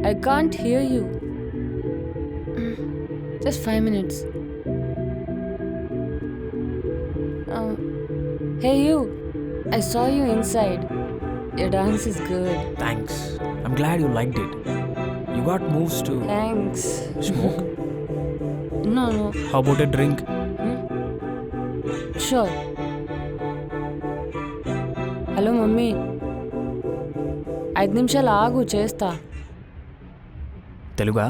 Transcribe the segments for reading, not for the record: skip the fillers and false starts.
I can't hear you. Just 5 minutes. Hey you, I saw you inside. Your dance is good. Thanks. I'm glad you liked it. You got moves too. Thanks. Smoke? No. How about a drink? Sure. Hello mummy 5 నిమిషాలు ఆగు చేస్తా. Teluga?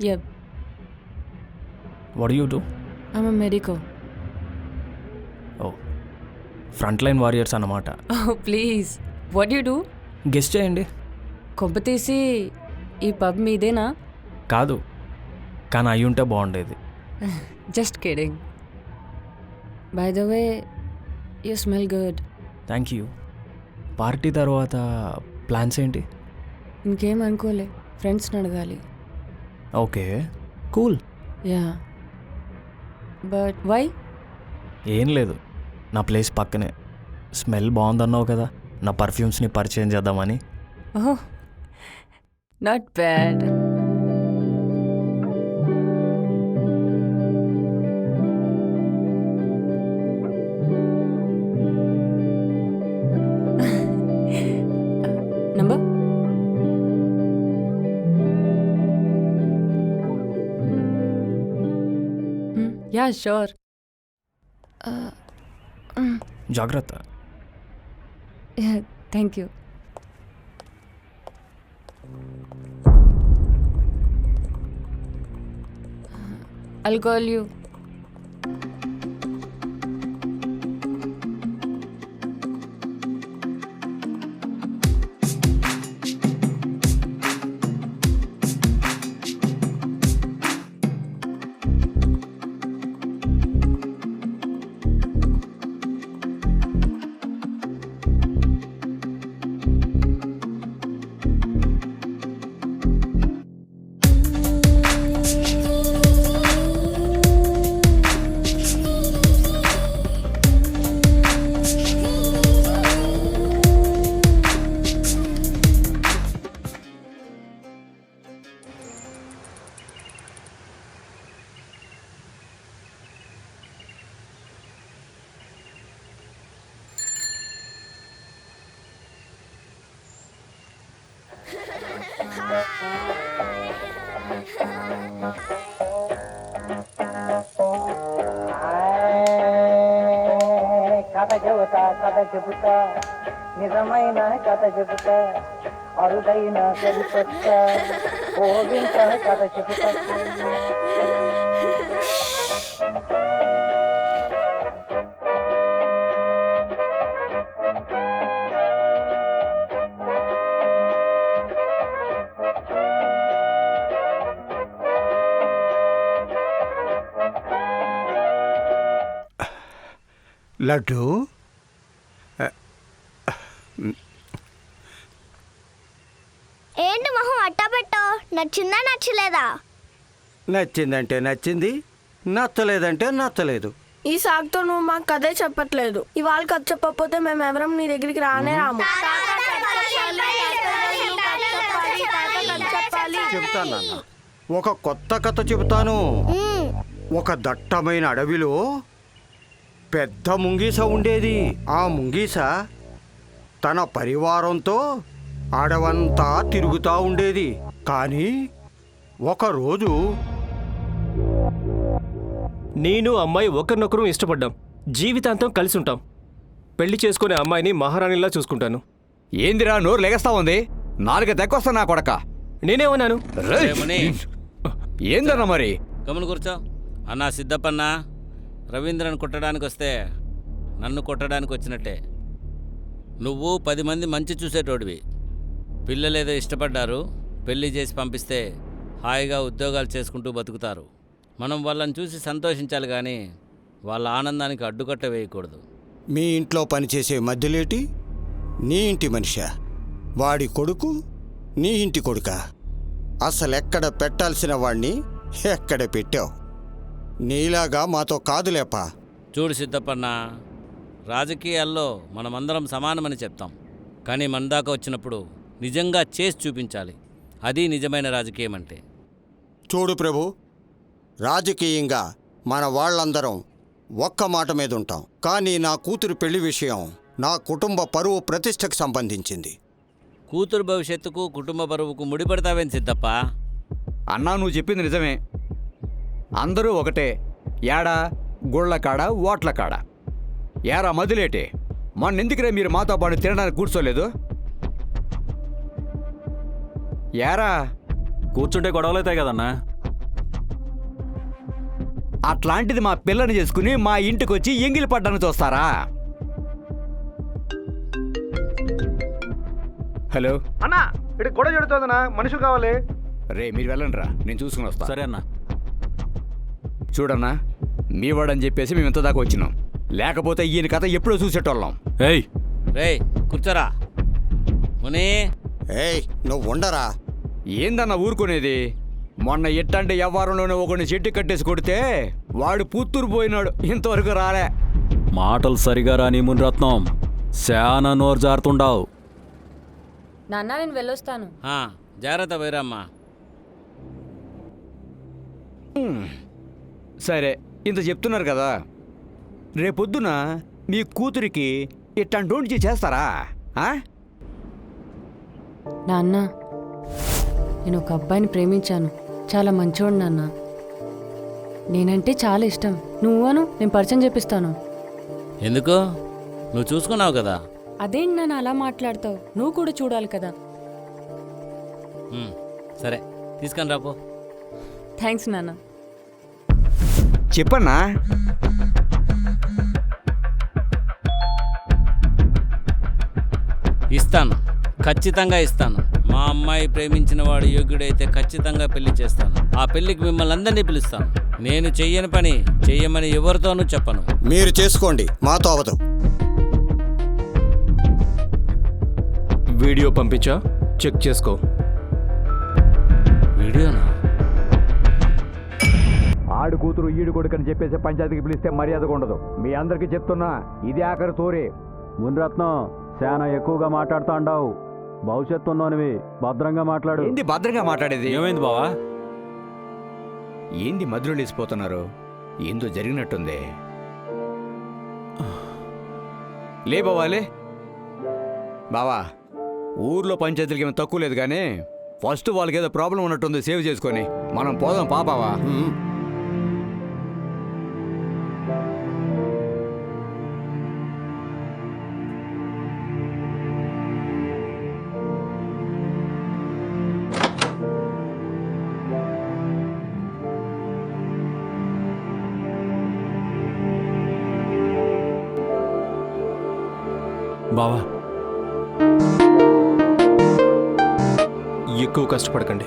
Yep. What do you do? I'm a medico. Oh. Frontline warriors అన్నమాట. Oh please. What do you do? Guest చేయండి. కొంప తీసి ఈ pub మీదేనా? కాదు, కానీ అయి ఉంటే బాగుండేది. Just kidding. By the way, you smell good. Thank you. Party తర్వాత ప్లాన్స్ ఏంటి? ఇంకేం అనుకోలే, ఫ్రెండ్స్ని అడగాలి. Okay, cool. Yeah, but why? ఏం లేదు, నా ప్లేస్ పక్కనే. స్మెల్ బాగుందన్నావు కదా, నా పర్ఫ్యూమ్స్ని పరిచయం చేద్దామని. Oh, not bad. Number? Yeah, sure. జాగ్రత్త. Yeah, thank you. I'll call you. కథ చెబుతా నిజమైన కథ చెబుతా అరుదైన సరికొత్త ఓవింత కథ చెబుతా. లడ్డు, ఏంటి మొహం అట్టా పెట్టో? నచ్చిందా నచ్చలేదా? నచ్చిందంటే నచ్చింది, నచ్చలేదంటే నచ్చలేదు. ఈ సాగుతో నువ్వు మాకు కథే చెప్పట్లేదు. ఇవాళ కథ చెప్పకపోతే మేము ఎవరం నీ దగ్గరికి రానే రాము. చెప్తాను నాన్న, ఒక కొత్త కథ చెబుతాను. ఒక దట్టమైన అడవిలో పెద్ద ముంగీస ఉండేది. ఆ ముంగీస తన పరివారంతో అడవంతా తిరుగుతూ ఉండేది. కానీ ఒకరోజు నేను అమ్మాయి ఒకరినొకరు ఇష్టపడ్డాం. జీవితాంతం కలిసి ఉంటాం. పెళ్లి చేసుకునే అమ్మాయిని మహారాణిలా చూసుకుంటాను. ఏందిరా నోరు లెగస్తా ఉంది? నాలుగ దెక్కొస్తా నా కొడక. నేనేమన్నాను? ఏందన్నా మరి? గమని కూర్చో. అన్నా సిద్ధప్పన్న, రవీంద్రను కొట్టడానికి వస్తే నన్ను కొట్టడానికి వచ్చినట్టే. నువ్వు 10 మంది మంచి చూసేటోడివి. పిల్లలేదో ఇష్టపడ్డారు, పెళ్లి చేసి పంపిస్తే హాయిగా ఉద్యోగాలు చేసుకుంటూ బతుకుతారు. మనం వాళ్ళని చూసి సంతోషించాలి కానీ వాళ్ళ ఆనందానికి అడ్డుకట్ట వేయకూడదు. మీ ఇంట్లో పనిచేసే మధ్యలేటి నీ ఇంటి మనిషా? వాడి కొడుకు నీ ఇంటి కొడుకా? అసలెక్కడ పెట్టాల్సిన వాణ్ణి ఎక్కడ పెట్టావు? నీలాగా మాతో కాదులేపా. చూడు సిద్ధప్పన్న, రాజకీయాల్లో మనమందరం సమానమని చెప్తాం, కానీ మన దాకా వచ్చినప్పుడు నిజంగా చేసి చూపించాలి. అది నిజమైన రాజకీయం అంటే. చూడు ప్రభు, రాజకీయంగా మన వాళ్ళందరం ఒక్క మాట మీద ఉంటాం. కానీ నా కూతురు పెళ్లి విషయం నా కుటుంబ పరువు ప్రతిష్టకు సంబంధించింది. కూతురు భవిష్యత్తుకు కుటుంబ బరువుకు ముడిపడతావేం సిద్ధప్ప? అన్నా నువ్వు చెప్పింది నిజమే. అందరూ ఒకటే. ఏడా గుళ్ళ కాడ ఓట్ల కాడ. ఏరా మదిలేటే, మొన్నెందుకురే మీరు మాతో పాటు తినడానికి కూర్చోలేదు? ఏరా కూర్చుంటే గొడవలవుతాయి కదన్నా. అట్లాంటిది మా పిల్లని చేసుకుని మా ఇంటికి వచ్చి ఎంగిలి పడ్డానికి చూస్తారా? హలో అన్నా, ఇక్కడ గొడవ జరుగుతుందన్నా, మనుషులు కావాలి. రే మీరు వెళ్ళండి రా, నేను చూసుకుని వస్తా. సరే అన్నా. చూడన్నా, మీ వాడని చెప్పేసి మేము ఇంత దాకా వచ్చినాం. లేకపోతే ఈయన కథ ఎప్పుడో చూసేటోళ్ళం. ఏయ్ రేయ్ కూర్చోరా. ముని, ఏయ్ నువ్వు ఉండరా. ఏందన్నా ఊరుకునేది? మొన్న ఎట్టంటే వ్యవహారంలోనే ఒకరిని చెట్టు కట్టేసి కొడితే వాడు పుత్తూరు పోయినాడు, ఇంతవరకు రాలే. మాటలు సరిగా రాని మునిరత్నం, శానా నోరు జారుతుండావు. నాన్న నేను వెళ్ళొస్తాను. జాగ్రత్త వైరమ్మా. సరే, ఇంత చెప్తున్నారు కదా, రేపొద్దున మీ కూతురికి ఇట్టంటోంచి చేస్తారా? నాన్న, నేను ఒక అబ్బాయిని ప్రేమించాను. చాలా మంచోడు నాన్న. నేనంటే చాలా ఇష్టం. నువ్వను నేను పరిచయం చేపిస్తాను. ఎందుకు? నువ్వు చూసుకున్నావు కదా. అదేంటి నాన్న అలా మాట్లాడతావు? నువ్వు కూడా చూడాలి కదా. సరే తీసుకొని రాపో. థ్యాంక్స్ నాన్న. చెప్పన్నా. ఇస్తాను, ఖచ్చితంగా ఇస్తాను. మా అమ్మాయి ప్రేమించిన వాడు యోగ్యుడైతే ఖచ్చితంగా పెళ్లి చేస్తాను. ఆ పెళ్లికి మిమ్మల్ని అందరినీ పిలుస్తాను. నేను చెయ్యని పని చెయ్యమని ఎవరితోనూ చెప్పను. మీరు చేసుకోండి, మాతో అవదు. వీడియో పంపించా, చెక్ చేసుకో. వీడియోనా? ఆడు కూతురు ఈడు కొడుకని చెప్పేసి పంచాయతీకి పిలిస్తే మర్యాదగా ఉండదు. మీ అందరికీ చెప్తున్నా, ఇది ఆఖరి తోరే. మునిరత్నం, శానా ఎక్కువగా మాట్లాడుతా ఉండావు. భవిష్యత్తు ఉన్నోనివి, భద్రంగా మాట్లాడు. ఏంది భద్రంగా మాట్లాడేది? ఏమైంది బావా? ఏంది మధ్యలో లేచిపోతున్నారు? ఏందో జరిగినట్టుంది. లే బావాలే. బావా, ఊర్లో పంచాయతీలకి ఏమో తక్కువ లేదు కానీ ఫస్ట్ వాళ్ళకి ఏదో ప్రాబ్లం ఉన్నట్టుంది. సేవ్ చేసుకొని మనం పోదాం పాపావా. బావా, ఎక్కువ కష్టపడకండి.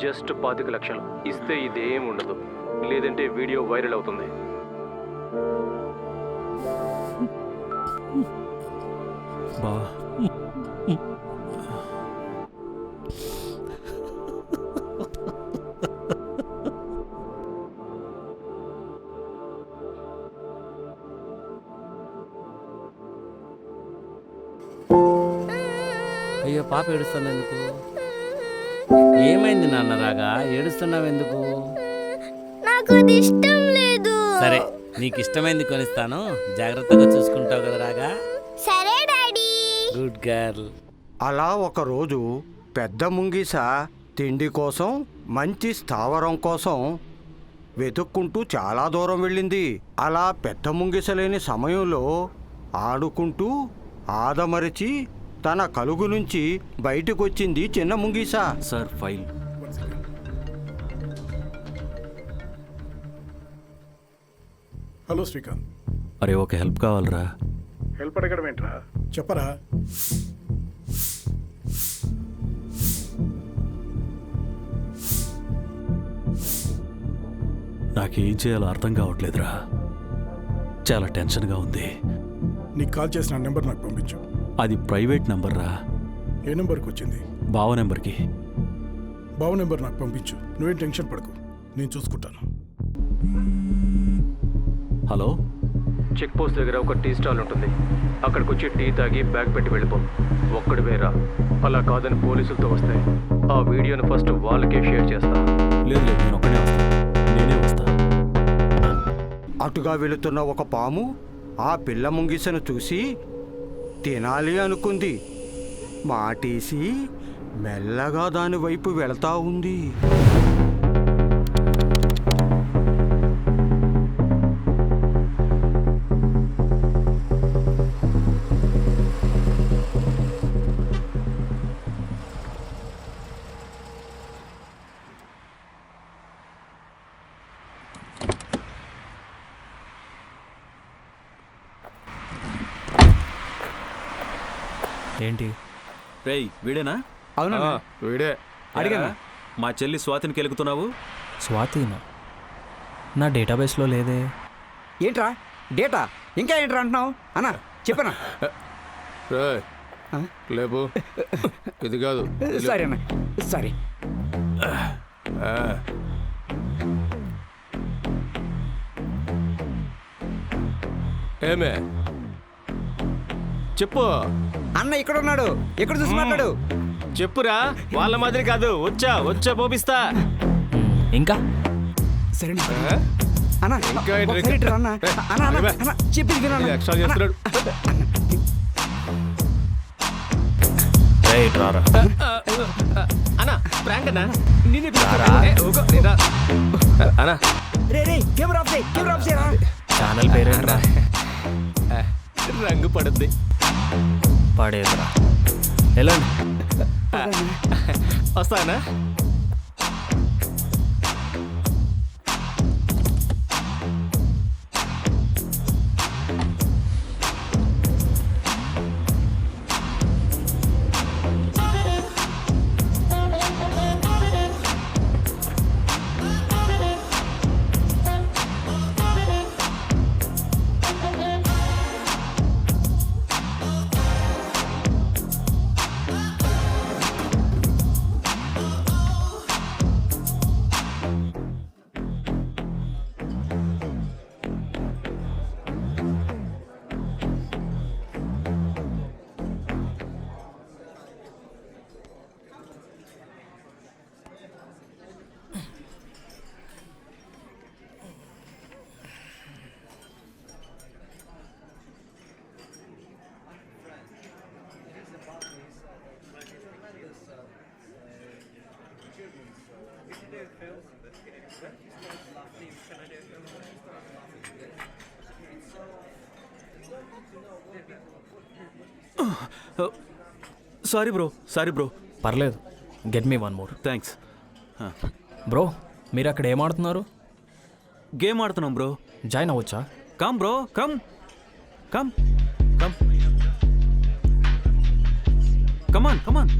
జస్ట్ 25 లక్షలు ఇస్తే ఇదేం ఉండదు, లేదంటే వీడియో వైరల్ అవుతుంది. బావా, అయ్యో పాప ఏడుస్తుంది ఎందుకు? ఏమైంది నాన్న రాగా? ఏడుస్తున్నావు ఎందుకు? నాకు అది ఇష్టం లేదు. సరే, నీకు ఇష్టమైంది కొనిస్తాను, జాగ్రత్తగా చూసుకుంటావు కదా రాగా. సరే డాడీ. Good girl. అలా ఒకరోజు పెద్ద ముంగీస తిండి కోసం, మంచి స్థావరం కోసం వెతుక్కుంటూ చాలా దూరం వెళ్ళింది. అలా పెద్ద ముంగిస లేని సమయంలో ఆడుకుంటూ ఆదమరిచి తన కలుగు నుంచి బయటకొచ్చింది చిన్న ముంగీసా. Sir file. హలో శ్రీకాంత్. అరే ఒక హెల్ప్ కావాలరా. హెల్ప్ అడగడం ఏంట్రా, చెప్పరా. నాకేం చేయాలో అర్థం కావట్లేదురా. చాలా టెన్షన్గా ఉంది. నీకు కాల్ చేసిన నెంబర్ నాకు పంపించు. అది ప్రైవేట్ నెంబర్ రా. ఏ నెంబర్కి వచ్చింది? బావ నెంబర్కి. బావ నెంబర్ నాకు పంపించు. నువ్వేం టెన్షన్ పడకు, నేను చూసుకుంటాను. హలో, చెక్ పోస్ట్ దగ్గర ఒక టీ స్టాల్ ఉంటుంది. అక్కడికి వచ్చి టీ తాగి బ్యాగ్ పెట్టి వెళ్ళిపో. ఒక్కడి వేరా. అలా కాదని పోలీసులతో వస్తాయి. ఆ వీడియోని ఫస్ట్ వాళ్ళకే షేర్ చేస్తా. లేదు లేదు, నేను ఒక్కడే వస్తా. నేనే వస్తా. అటుగా వెళుతున్న ఒక పాము ఆ పిల్ల ముంగిసను చూసి తినాలి అనుకుంది. మాటేసి మెల్లగా దాని వైపు వెళతా ఉంది. ఏంటి? రేయ్ వీడేనా? అవునా? వీడే. అడిగానా? మా చెల్లి స్వాతిని కెలుకుతున్నావు? స్వాతినా? నా డేటాబేస్లో లేదే. ఏంట్రా డేటా? ఇంకా ఏంట్రా అంటున్నావు అన్నా? చెప్పనా? లేపు. ఇది కాదు. సరే అన్న, సరే. ఏమే చెప్పు. అన్న ఇక్కడ ఉన్నాడు, ఇక్కడ చూసి మాట్లాడు. చెప్పురా. వాళ్ళ మాదిరి కాదు. వచ్చా పోపిస్తా. ఇంకా సరే అన్న, ఇంకా ఏంటి? ఒకసారి ఇటు రా అన్న. అన్న, అన్న, అన్న, చెప్పింది విను అన్న. ఎక్స్ట్రా చేస్తున్నాడు. అన్నా ప్రాంక్ అన్నా. నిన్నే అన్నా రే రే కెమెరా ఆఫ్ చేయి, కెమెరా ఆఫ్ చేయరా. ఛానల్ పేరేంట్రా? రంగు పడుద్ది. పడేదిరా. వెళ్ళండి. వస్తానా? Sorry bro. పర్లేదు. Get me 1 more. Thanks bro, మీరు అక్కడ ఏం ఆడుతున్నారు? గేమ్ ఆడుతున్నాం బ్రో. జాయిన్ అవ్వచ్చా? Come bro, come come come come on come on.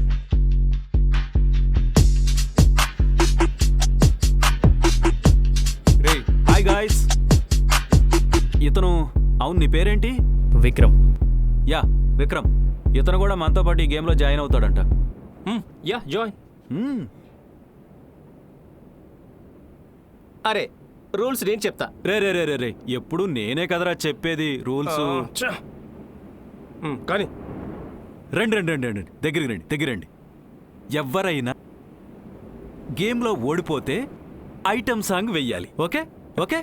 Hi guys. ఇతను, అవును నీ పేరేంటి? విక్రమ్. యా విక్రమ్. ఇతను కూడా మనతో పాటు ఈ గేమ్లో జాయిన్ అవుతాడంట. Yeah join. అరే రూల్స్ నేను చెప్తా. రే రే రే రే రే ఎప్పుడు నేనే కదరా చెప్పేది రూల్స్. కానీ రండి రండి రండి రండి, దగ్గరికి రండి. ఎవరైనా గేమ్లో ఓడిపోతే ఐటమ్ సాంగ్ వెయ్యాలి. Okay okay.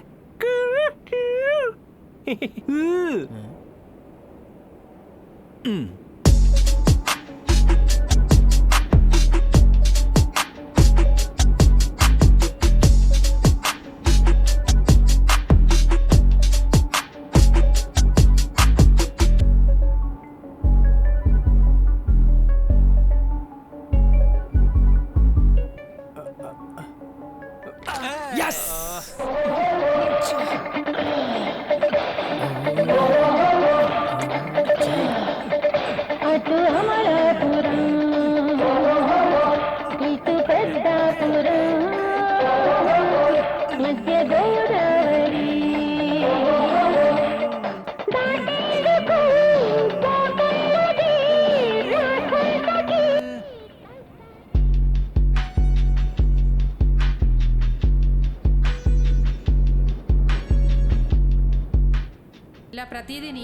ఇలా ప్రతిదీ నీ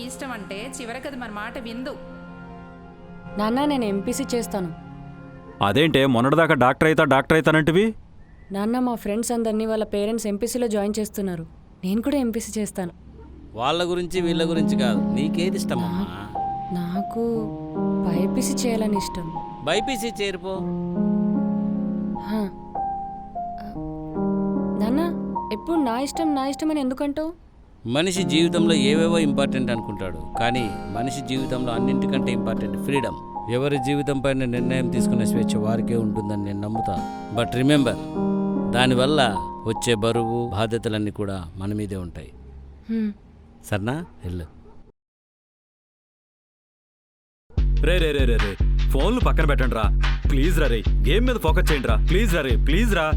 ఇష్టం అంటే చివరికి అది మన మాట విందు. నాన్న నేను ఎంపీసీ చేస్తాను. అదేంటే మొన్నటిదాకా డాక్టర్ అవుతానంటివి? నాన్న మా ఫ్రెండ్స్ అందరినీ వాళ్ళ పేరెంట్స్ ఎంపీసీలో జాయిన్ చేస్తున్నారు. నేను కూడా ఎంపీసీ చేస్తాను. వాళ్ళ గురించి వీళ్ళ గురించి కాదు, నీకేది ఇష్టమమ్మా? నాకు బైపీసీ చేయాలని ఇష్టం. బైపీసీ చేరిపో. హా. నాన్న ఎప్పుడు నా ఇష్టం అని ఎందుకంటావు? మనిషి జీవితంలో ఏవేవో ఇంపార్టెంట్ అనుకుంటాడు, కానీ మనిషి జీవితంలో అన్నింటికంటే ఇంపార్టెంట్ ఫ్రీడమ్. ఎవరి జీవితం పైన నిర్ణయం తీసుకునే స్వేచ్ఛ వారికే ఉంటుందని నేను నమ్ముతాను. బట్ రిమెంబర్, దానివల్ల వచ్చే బరువు బాధ్యతలన్నీ కూడా మన మీదే ఉంటాయి. సరేనా? వెళ్ళు. రే ఫోన్లు పక్కన పెట్టండి రా ప్లీజ్ రా. రే గేమ్ మీద ఫోకస్ చేయండి రా ప్లీజ్ రా. రే ప్లీజ్ రా.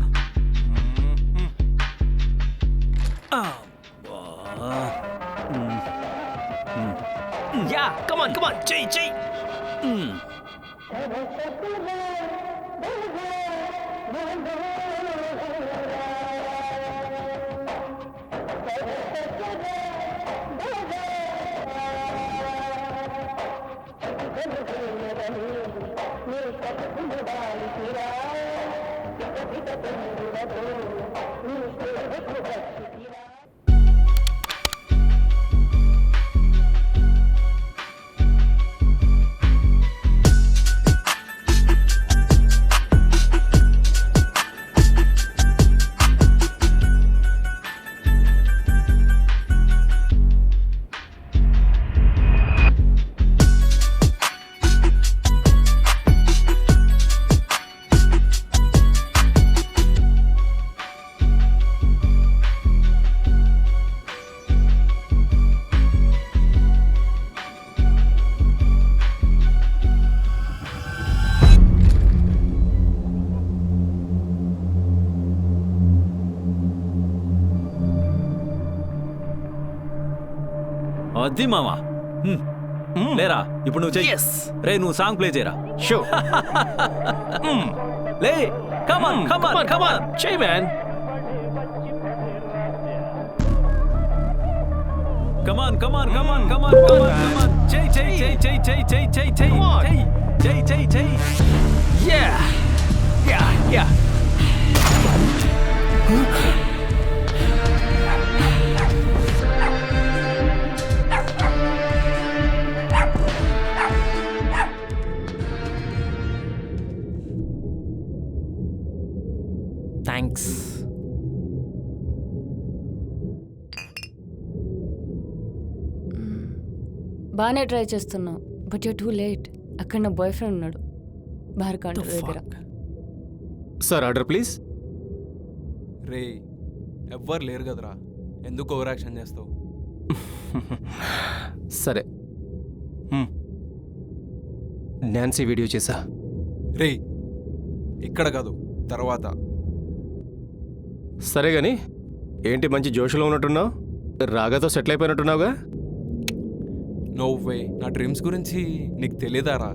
యా కమాన్ చెయ్. అది మామా లేరా ఇప్పుడు నువ్వు చెయ్యి. రే నువ్వు సాంగ్ ప్లే చేయరా. షో లే కమాన్ చెయ్ మ్యాన్. కమాన్ చెయ్. Yeah thanks. బాగానే ట్రై చేస్తున్నావు, బట్ యూ టూ లేట్. అక్కడ నా బాయ్ ఫ్రెండ్ ఉన్నాడు బార్ కౌంటర్ దగ్గర. Sir order please. రే ఎవ్వరు లేరు కదరా, ఎందుకు ఓవర్ యాక్షన్ చేస్తావు? సరే. న్యాన్సీ వీడియో చేసా. రే ఇక్కడ కాదు, తర్వాత. సరే గాని ఏంటి మంచి జోష్లో ఉన్నట్టున్నావు? రాగాతో సెటిల్ అయిపోయినట్టున్నావుగా? నో వే, నా డ్రీమ్స్ గురించి నీకు తెలియదారా?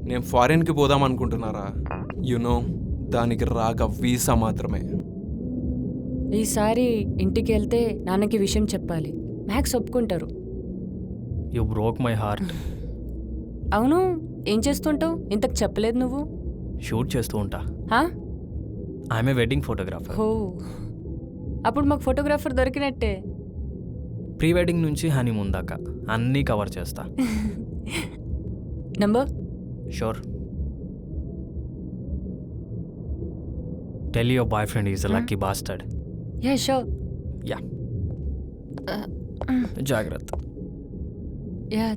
నేను ఫారిన్కి పోదాం అనుకుంటున్నారా? యునో దానికి రాక వీసా మాత్రమే. ఈసారి ఇంటికి వెళ్తే నాన్నకి విషయం చెప్పాలి, మ్యాక్స్ ఒప్పుకుంటారు. You broke my heart. అవును, ఏం చేస్తుంటావు? ఇంతకు చెప్పలేదు నువ్వు. షూట్ చేస్తూ ఉంటా. హా? I'm a wedding photographer. హో, అప్పుడు మాకు ఫోటోగ్రాఫర్ దొరికినట్టే. ప్రీ వెడ్డింగ్ నుంచి హనీమూన్ దాకా అన్నీ కవర్ చేస్తా. Number? Sure. Tell your boyfriend is a lucky bastard. Yeah sure. Yeah జాగ్రత్త. Yeah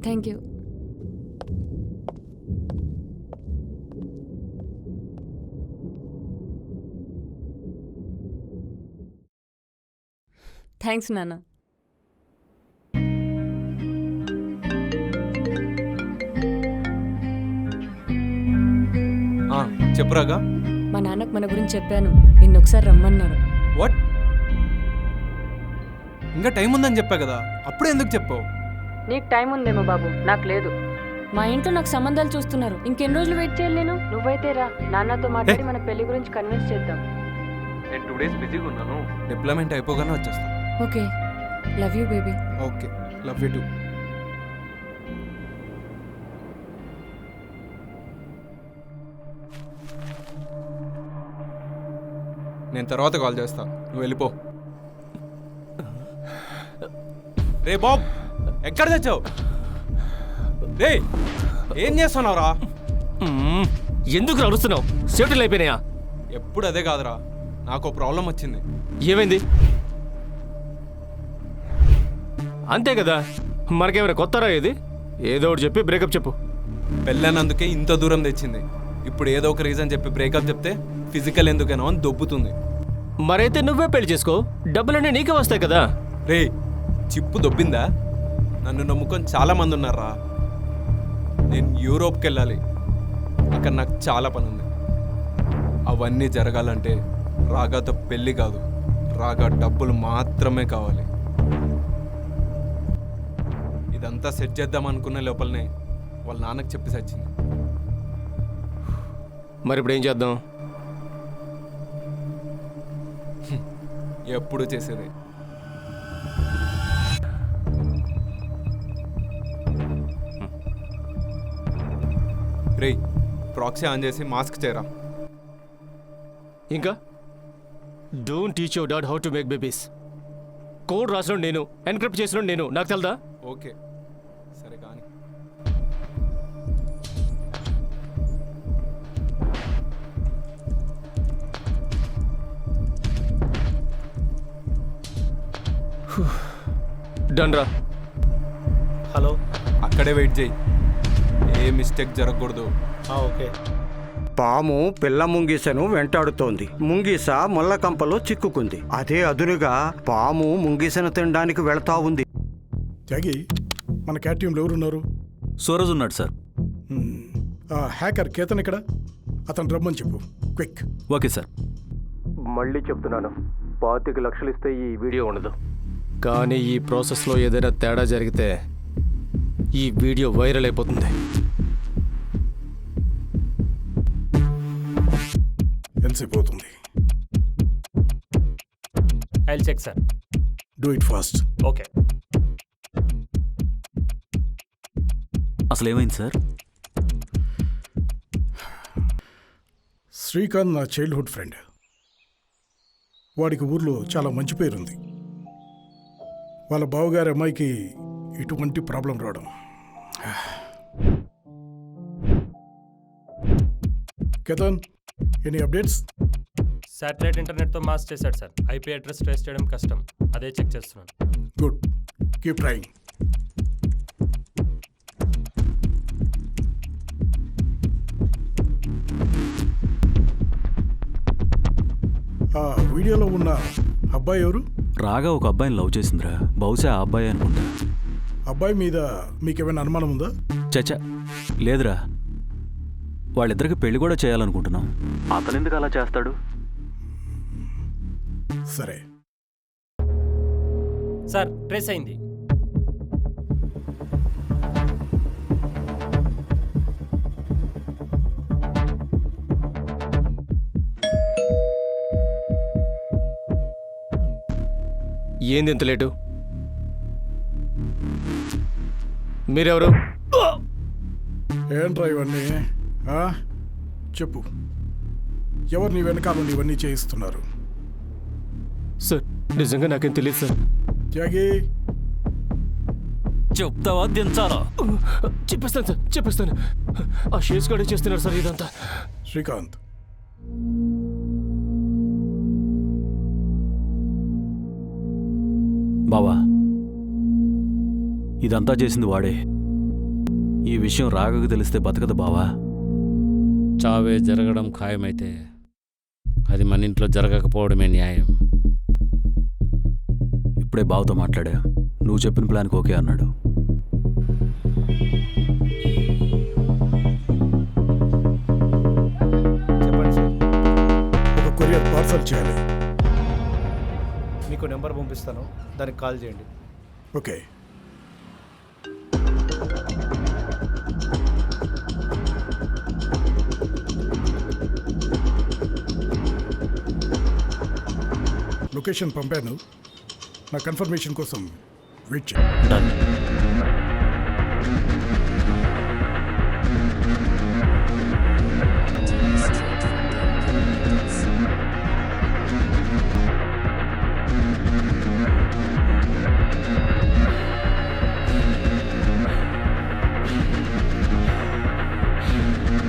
thank you. థ్యాంక్స్ నాన్న. చెప్పురాగా. మా నాన్నకు మన గురించి చెప్పాను, నిన్న ఒకసారి రమ్మన్నారు. వాట్? ఇంకా టైం ఉందని చెప్పా కదా, అప్పుడే ఎందుకు చెప్పావు? నీకు టైం ఉందేమో బాబు, నాకు లేదు. మా ఇంట్లో నాకు సంబంధాలు చూస్తున్నారు, ఇంకెన్ని రోజులు వెయిట్ చేయాలి నేను? నువ్వైతే రా, నాన్నతో మాట్లాడి మన పెళ్లి గురించి కన్విన్స్ చేద్దాం. నేను 2 days బిజీగా ఉన్నాను, డిప్లొమెంట్ అయిపోగానే వచ్చేస్తా. Okay, love you baby. Okay, love you two. నేను తర్వాత కాల్ చేస్తా, నువ్వు వెళ్ళిపో. రే బాబ్, ఎక్కడ తెచ్చావు? రే ఏం చేస్తున్నావురా? ఎందుకు అరుస్తున్నావు? సేఫ్టీలు అయిపోయినాయా? ఎప్పుడు అదే కాదురా, నాకు ప్రాబ్లం వచ్చింది. ఏమైంది? అంతే కదా, మనకేమైనా కొత్తరా ఇది? ఏదో ఒకటి చెప్పి బ్రేకప్ చెప్పు. పెళ్ళైనందుకే ఇంత దూరం తెచ్చింది. ఇప్పుడు ఏదో ఒక రీజన్ చెప్పి బ్రేకప్ చెప్తే ఫిజికల్ ఎందుకనో అని దొబ్బుతుంది. మరైతే నువ్వే పెళ్లి చేసుకో, డబ్బులన్నీ నీకే వస్తాయి కదా. రే చిప్పు దొబ్బిందా? నన్ను నమ్ముకొని చాలా మంది ఉన్నారా. నేను యూరోప్కి వెళ్ళాలి, అక్కడ నాకు చాలా పని ఉంది. అవన్నీ జరగాలంటే రాగాతో పెళ్ళి కాదు, రాగా డబ్బులు మాత్రమే కావాలి. ఇదంతా సెట్ చేద్దాం అనుకునే లోపలనే వాళ్ళ నాన్నకు చెప్పి సచ్చింది. మరి ఇప్పుడు ఏం చేద్దాం? ఎప్పుడు చేసేది. రే ప్రాక్సీ ఆన్ చేసి మాస్క్ చేయరా. ఇంకా don't teach your dad how to make babies. Code రాసిన నేను, ఎన్క్రిప్ట్ చేసిన నేను, నాకు తెలదా? ఓకే సరే కానీ. డన్ రా. హలో, అక్కడే వెయిట్ చేయి, ఏ మిస్టేక్ జరగకూడదు. ఓకే. పాము పిల్ల ముంగీసను వెంటాడుతోంది. ముంగీస ముళ్ళకంపలో చిక్కుకుంది. అదే అదునుగా పాము ముంగీసను తినడానికి వెళ్తా ఉంది. త్యాగి, మన క్యాట్ టీంలో ఎవరున్నారు? సూరజ్ ఉన్నాడు సార్. ఆ హ్యాకర్ కేతన్ ఇక్కడ, అతను రమ్మని చెప్పు, క్విక్. Okay sir. మళ్ళీ చెప్తున్నాను, 25 లక్షలు ఇస్తే ఈ వీడియో ఉండదు. కానీ ఈ ప్రాసెస్లో ఏదైనా తేడా జరిగితే ఈ వీడియో వైరల్ అయిపోతుంది. ఎంతసేపు అవుతుంది? I'll check sir. Do it fast. Okay. అసలు ఏమైంది సార్? శ్రీకాంత్ నా చైల్డ్హుడ్ ఫ్రెండ్. వాడికి ఊర్లో చాలా మంచి పేరుంది. వాళ్ళ బావగారి అమ్మాయికి ఇటువంటి ప్రాబ్లం రావడం. Ketan, any updates? శాటిలైట్ ఇంటర్నెట్తో మాస్ చేశాడు సార్. ఐపీ అడ్రస్ ట్రేస్ చేయడం కష్టం, అదే చెక్ చేస్తున్నాను. Good, keep trying. ఆ వీడియోలో ఉన్న అబ్బాయి ఎవరు? రాగా ఒక అబ్బాయిని లవ్ చేసిందిరా, బహుశా ఆ అబ్బాయి అనుకుంటా. అబ్బాయి మీద మీకేమైనా అనుమానం ఉందా? చచ్చా లేదురా, వాళ్ళిద్దరికి పెళ్లి కూడా చేయాలనుకుంటున్నాం. అతను ఎందుకు అలా చేస్తాడు? సరే సార్, ట్రేస్ అయింది. ఏంది ఇంత లేటు? మీరెవరు? ఏంట్రా ఇవన్నీ? చెప్పు, ఎవరు నీ వెనకాల ఇవన్నీ చేయిస్తున్నారు? సార్, నిజంగా నాకేం తెలియదు సార్. త్యాగి, చెప్తావా దించాలా? చెప్పేస్తాను సార్, చెప్పేస్తాను. ఆ షేర్స్ గాడే చేస్తున్నారు సార్ ఇదంతా. శ్రీకాంత్, బావా, ఇదంతా చేసింది వాడే. ఈ విషయం రాగకు తెలిస్తే బతకదు బావా. చావే జరగడం ఖాయమైతే అది మన ఇంట్లో జరగకపోవడమే న్యాయం. ఇప్పుడే బావతో మాట్లాడా, నువ్వు చెప్పిన ప్లాన్కి ఓకే అన్నాడు. చెప్పండి సార్. ఒక కొరియర్ పార్సల్ చేయాలి. మీకు నెంబర్ పంపిస్తాను, దానికి కాల్ చేయండి. ఓకే. లొకేషన్ పంపాను, నా కన్ఫర్మేషన్ కోసం వెయిట్ చేయి. డన్.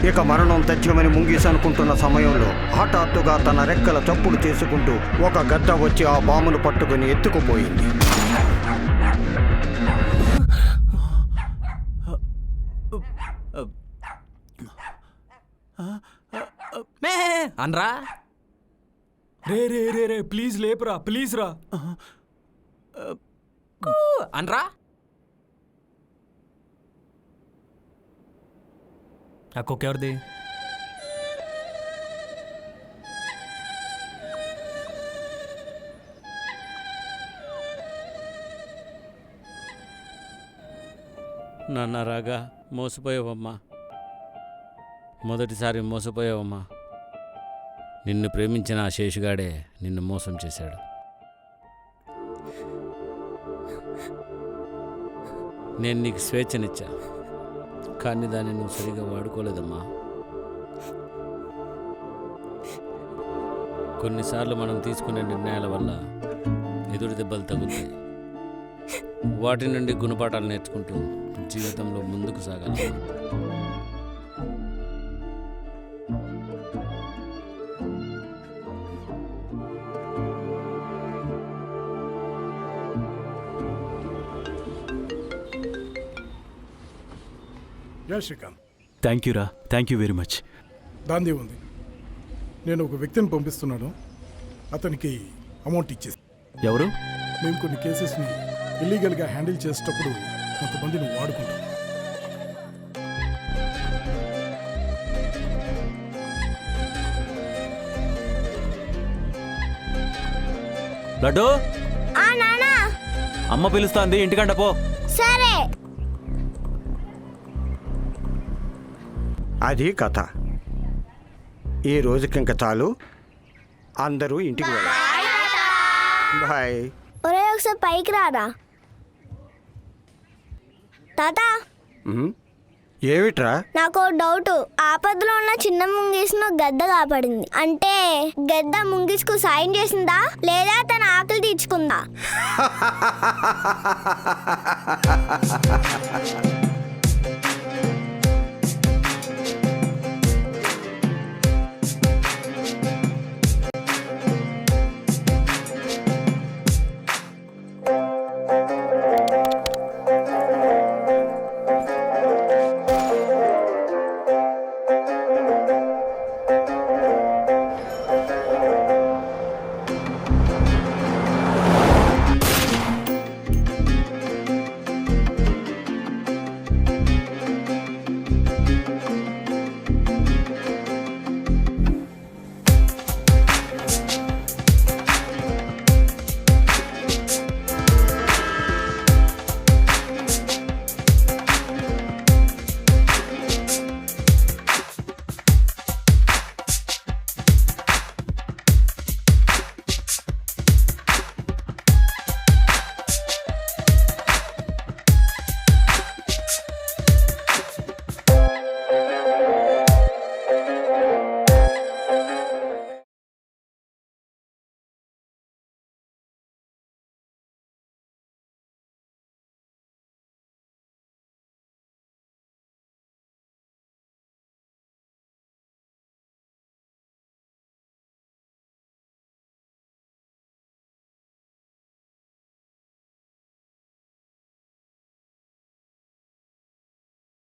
ఇక మరణం తథ్యమని ముంగీస్ అనుకుంటున్న సమయంలో హఠాత్తుగా తన రెక్కల చప్పుడు చేసుకుంటూ ఒక గద్ద వచ్చి ఆ బామును పట్టుకుని ఎత్తుకుపోయింది. అనరా రే రే రే రే ప్లీజ్ లేపురా ప్లీజ్ రా అనరా. ఆ కుక్క ఎవరిది? నాన్న రాగా మోసపోయావమ్మా, మొదటిసారి మోసపోయావమ్మా. నిన్ను ప్రేమించిన ఆ శేషుగాడే నిన్ను మోసం చేశాడు. నేను నీకు స్వేచ్ఛనిచ్చా, కానీ దాన్ని నువ్వు సరిగా వాడుకోలేదమ్మా. కొన్నిసార్లు మనం తీసుకునే నిర్ణయాల వల్ల ఎదురు దెబ్బలు తగులుతాయి. వాటి నుండి గుణపాఠాలు నేర్చుకుంటూ జీవితంలో ముందుకు సాగాలి. జై శ్రీకాంత్. థ్యాంక్ యూ రా, థ్యాంక్ యూ వెరీ మచ్. దాందే ఉంది. నేను ఒక వ్యక్తిని పంపిస్తున్నాను, అతనికి అమౌంట్ ఇచ్చేసి. ఎవరు? మేము కొన్ని కేసెస్ని ఇల్లీగల్గా హ్యాండిల్ చేసేటప్పుడు కొంతమందిని వాడుకుంటాం. లడ్డు, ఆ నానా. అమ్మ పిలుస్తాంది, ఇంటికంట పో. సరే. అది కథ. ఈ రోజుకింక చాలు, అందరూ ఇంటికి వెళ్ళాలి. బాయ్. ఒరే ఒకసారి పైకి రారా తాత. ఏమిట్రా? నాకు డౌట్. ఆపదలో ఉన్న చిన్న ముంగీసును గద్ద కాపాడింది అంటే గద్ద ముంగీసుకు సాయం చేసిందా లేదా తన ఆకలి తీర్చుకుందా?